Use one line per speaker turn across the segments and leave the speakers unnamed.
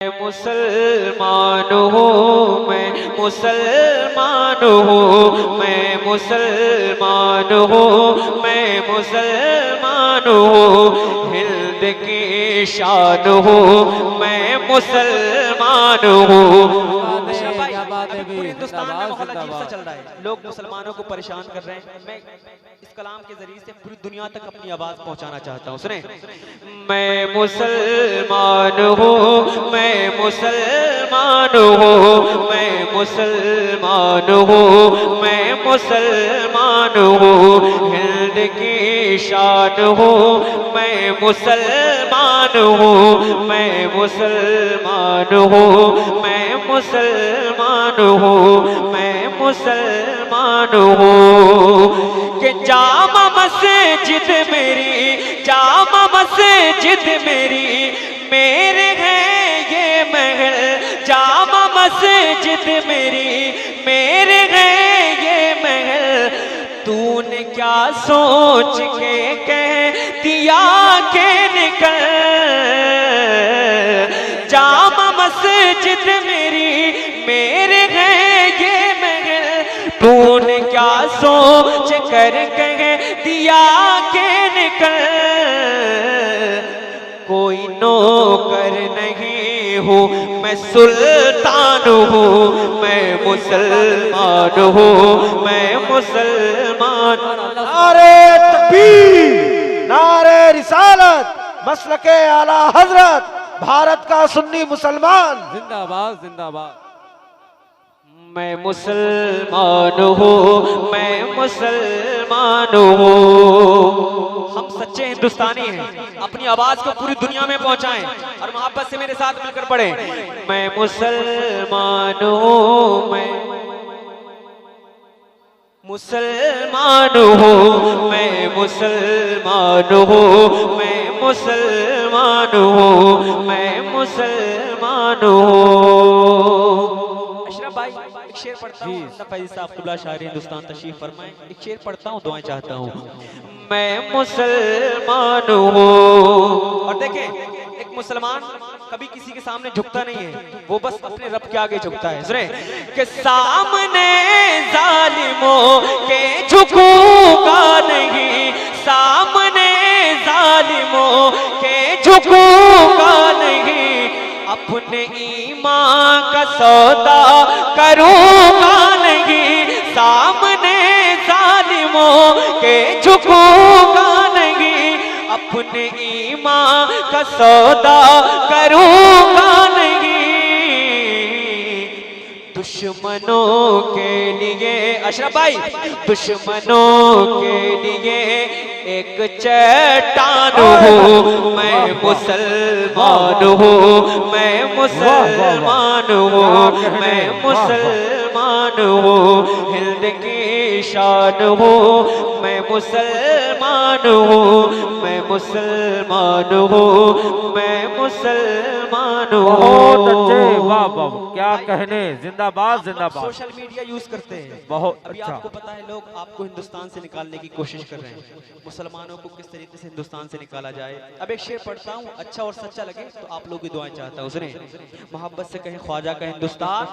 मुसलमान हूँ मैं मुसलमान हूँ मैं मुसलमान हूँ मैं मुसलमान हूँ हिंद की शान हूँ मैं मुसलमान हूँ। पूरे हिंदुस्तान में माहौल अजीब सा चल रहा है, लोग मुसलमानों को परेशान कर रहे हैं। मैं इस कलाम के जरिए से पूरी दुनिया तक अपनी आवाज पहुंचाना चाहता हूं। सुने, मैं मुसलमान हूँ मैं मुसलमान हूँ मैं मुसलमान हूँ मैं मुसलमान हूँ हिंद की शान हूँ मैं मुसलमान हूँ मैं मुसलमान हूँ मैं मुसलमान हूँ मैं मुसलमान हूँ कि जामा मस्जिद मेरी जामा मस्जिद मेरी मेरे हैं ये महल जामा मस्जिद मेरी मेरे हैं ये महल तूने क्या सोच के कह दिया के निकल जामा मस्जिद मेरी मेरे हैं ये महल तूने क्या सोच कर कह दिया के निकल कोई नौकर नहीं हूँ मैं सुल्तान हूँ मैं मुसलमान हूँ मैं मुसलमान।
नारे तकबीर नारे रिसालत मसलके आला हजरत भारत का सुन्नी मुसलमान
जिंदाबाद जिंदाबाद।
मैं मुसलमान हूँ मैं मुसलमान हूँ। हम सच्चे हिंदुस्तानी हैं, अपनी आवाज को पूरी दुनिया में पहुंचाएं और मोहब्बत से मेरे साथ मिलकर पढ़ें। मैं मुसलमान हूँ मैं मुसलमान हूँ मैं मुसलमान हूँ मैं मुसलमान हूँ मैं मुसलमान हूँ। अशरफ भाई एक शेर पढ़ता हूँ, फैज़ साहब क़िबला शायर हिंदुस्तान तशरीफ फरमाएं। एक शेर पढ़ता हूँ, दुआएं चाहता हूँ। मैं मुसलमान हूँ। और देखें, एक मुसलमान कभी किसी के सामने झुकता नहीं है, वो बस अपने रब के आगे झुकता है। सुने कि सामने जालिमों के झुकूंगा नहीं, सामने जालिमों के झुकूंगा नहीं, अपने ईमान का सौदा करूंगा नहीं, सामने जालिमों के झुकूंगा नहीं, अपने ईमान का सौदा करूंगा नहीं। दुश्मनों के लिए अशरफ भाई दुश्मनों के लिए एक चट्टान हूँ मैं मुसलमान हूँ मैं मुसलमान हूँ मैं मुसलमान हूँ हिंद की शान हूँ मैं मुसलमान हूँ मैं मुसलमान हूँ मैं मुसलमान हूँ।
बहुत अच्छे, वाह वाह, क्या कहने, जिंदाबाद जिंदाबाद।
सोशल मीडिया यूज करते हैं
बहुत
अभी
अच्छा।
आपको पता है लोग आपको हिंदुस्तान से निकालने की कोशिश कर रहे हैं, मुसलमानों को किस तरीके से हिंदुस्तान से निकाला जाए। अब एक शेर पढ़ता हूँ, अच्छा और सच्चा लगे तो आप लोग की दुआएं चाहता हूँ। सुने, मोहब्बत से कहें ख्वाजा का हिंदुस्तान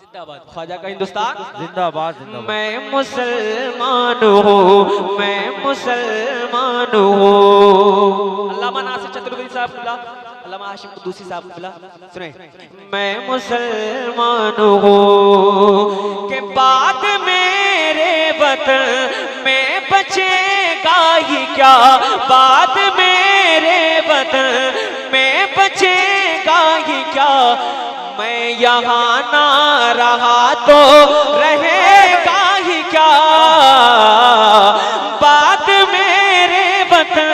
जिंदाबाद, ख्वाजा का हिंदुस्तान
जिंदाबाद जिंदाबाद।
मैं मुसलमान हूँ मैं मुसलमान हूँ। अल्लामा नासिर चतुर्वेदी साहब क़िबला, अल्लामा हाशिम क़ुद्दूसी साहब क़िबला। सुने, मैं मुसलमान हूँ के बाद मेरे वतन में बचेगा ही क्या, बाद मेरे वतन में बचेगा ही क्या, मैं यहाँ ना रहा तो रहेगा ही क्या, बात मेरे वतन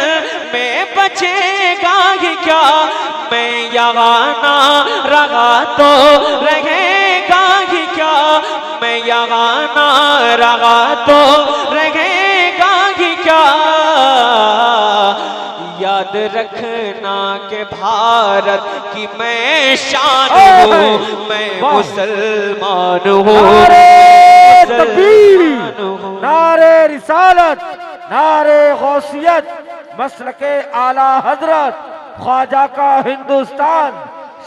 में बचेगा ही क्या, मैं यहाँ ना रहा तो रहेगा ही क्या, मैं यहाँ ना रहा तो रहेगा ही क्या। याद रखना के भारत की मैं शान हूँ मैं मुसलमान हूँ।
नारे तकबीर नारे रिसालत नारे गौसियत मसलके आला हजरत ख्वाजा का हिंदुस्तान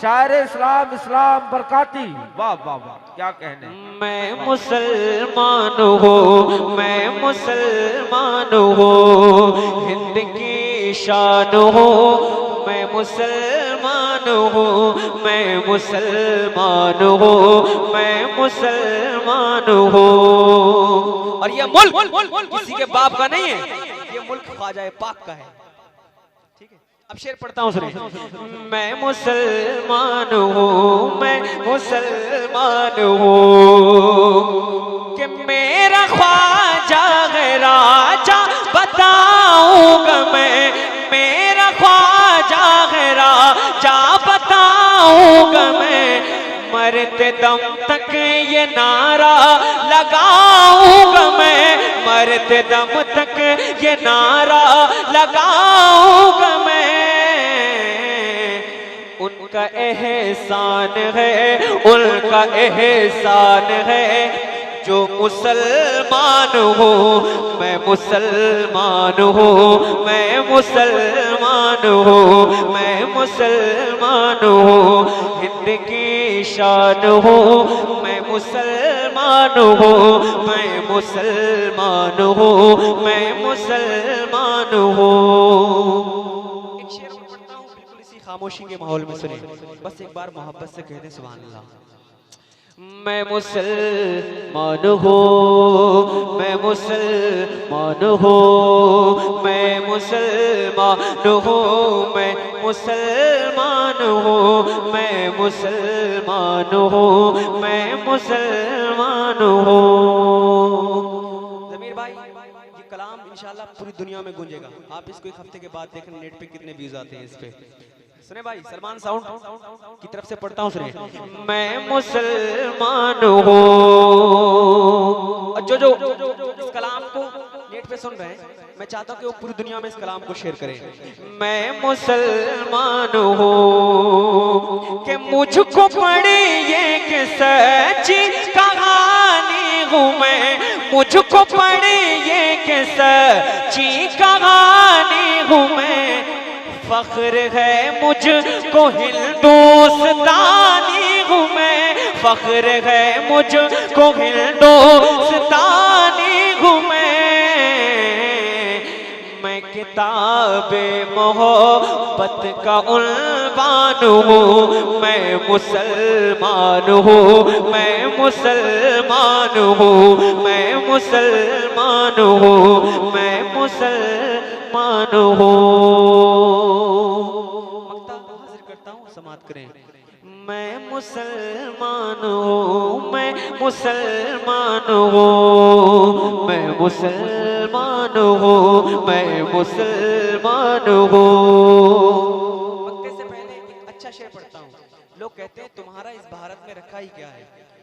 शायर इस्लाम इस्लाम बरकाती। वाह वाह वाह, क्या कहने।
मैं मुसलमान हूँ, मैं मुसलमान हूँ, हिंद की शान हूँ, मैं मुसलमान हूँ, मैं मुसलमान हूँ, मैं मुसलमान हूँ। और ये मुल्क किसी के बाप का नहीं है, ये मुल्क ख्वाजा पाक का है। ठीक है, अब शेर पढ़ता हूँ, सुनिए। मैं मुसलमान हूँ, मैं मुसलमान हूँ, कि मेरा ख्वाजा है राजा बताऊंगा मैं, मेरा ख्वाजा है राजा बताऊंगा मैं, मरते दम तक ये नारा लगाऊंगा मैं, मरते दम तक ये नारा लगाऊंगा मैं। उनका एहसान है, उनका एहसान है, जो मुसलमान हो, मैं मुसलमान हूँ, मैं मुसलमान हूँ, मैं मुसलमान हूँ, हिंद की शान हूँ, मैं मुसलमान हूँ, मैं मुसलमान हूँ, मैं मुसलमान हूँ। एक शेर और पढ़ता हूँ, बिल्कुल इसी खामोशी के माहौल में सुने, बस एक बार मोहब्बत से कह दें सुभान अल्लाह। मैं मुसलमान हूँ, मैं मुसलमान हूँ, मैं मुसलमान हूँ, मैं मुसलमान हूँ, मैं मुसलमान हूँ, मैं मुसलमान हूँ। ज़मीर भाई, ये कलाम इंशाल्लाह पूरी दुनिया में गूंजेगा। आप इसको एक हफ्ते के बाद देखें नेट पे कितने व्यूज आते हैं इस पे। सुने भाई, सलमान साउंड की तरफ से पढ़ता हूँ, सुने। मैं मुसलमान हूँ, जो जो इस कलाम को नेट पे सुन रहे हैं, मैं चाहता हूँ कि वो पूरी दुनिया में इस कलाम को शेयर करें। मैं मुसलमान हूँ, कि मुझको पड़ी ये सच्ची कहानी हूँ मैं, मुझको पड़ी ये सच्ची कहानी हूँ मैं, फख्र है मुझको हिंदुस्तानी हूँ मैं, फख्र है मुझको हिंदुस्तानी हूँ मैं किताबे मोहब्बत का उन्वान हूँ, मैं मुसलमान हूँ, मैं मुसलमान हूँ, मैं मुसलमान हूँ, मैं मुसलमान हूँ। हाजिर करता हूँ, समाप्त करें। मैं मुसलमान हूँ, मैं मुसलमान हूँ, मैं मुसलमान हूँ, मैं मुसलमान हूँ। वक्त से पहले एक अच्छा शेर पढ़ता हूँ। लोग कहते हैं तुम्हारा इस भारत में रखा ही क्या है,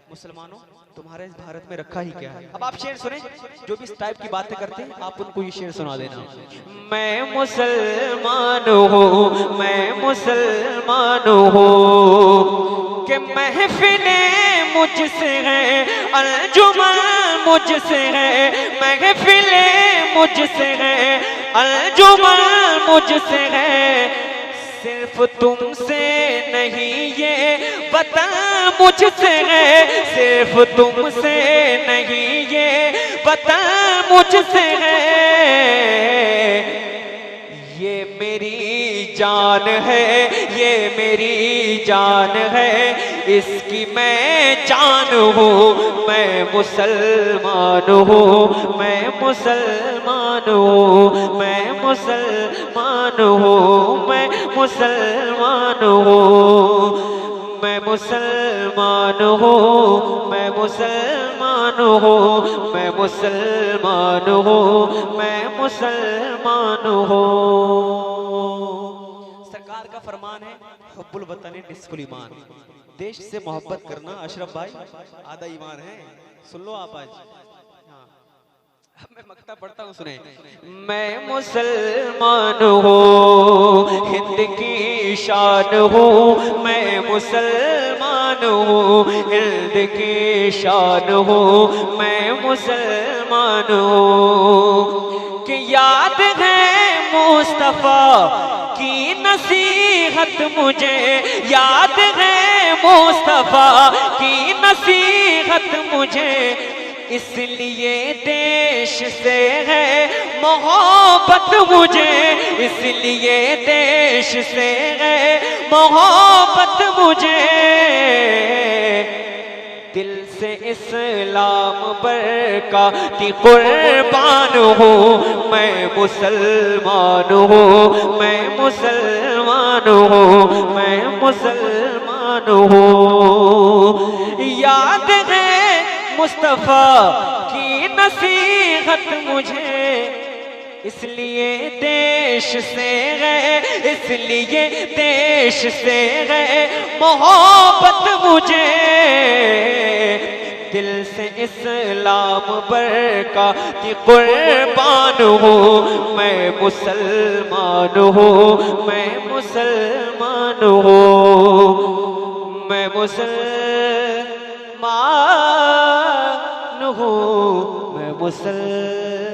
मुसलमानों तुम्हारा इस भारत में रखा ही क्या है। अब आप शेर सुने, जो भी इस टाइप की बातें करते हैं आप उनको ये शेर सुना देना। मैं मुसलमान हूँ, मैं मुसलमान हूँ, कि महफिलें मुझसे हैं, अंजुमन मुझसे है, महफिलें मुझसे हैं, अंजुमन मुझसे है, सिर्फ तुमसे नहीं ये वतन मुझसे है, सिर्फ तुमसे नहीं ये वतन मुझसे है, ये मेरी जान है, ये मेरी जान है, इसकी मैं जान हूँ, मैं मुसलमान हूँ, मैं मुसलमान हूँ, मैं मुसलमान हूँ, मैं मुसलमान हूँ, मैं मुसलमान हूँ, मैं मुसलमान हूँ, मैं मुसलमान हूँ, मैं मुसलमान हूँ। सरकार का फरमान है, हुब्बुल वतन निस्फुल ईमान, देश से मोहब्बत करना अशरफ भाई आधा ईमान है। सुन लो आप आज। अब मैं मक्ता पढ़ता हूँ, सुने। मैं मुसलमान हूँ, हिंद की शान हूँ, मैं मुसलमान हूँ, हिंद की शान हूँ, मैं मुसलमान हूँ, कि याद है मुस्तफा की नसीहत मुझे, याद मुस्तफा की नसीहत मुझे इसलिए देश से है मोहब्बत मुझे, इसलिए देश से है मोहब्बत मुझे। दिल से इस्लाम पर का की कुर्बान हूँ, मैं मुसलमान हूँ, मैं मुसलमान हूँ, मैं मुसलमान हूँ। याद है मुस्तफा की नसीहत मुझे, इसलिए देश से है, इसलिए देश से है मोहब्बत मुझे। दिल से इस्लाम पर का की कुर्बान हूँ, मैं मुसलमान हूँ, मैं मुसलमान हूँ, मैं मुसलमान हूँ, मैं मुसलमान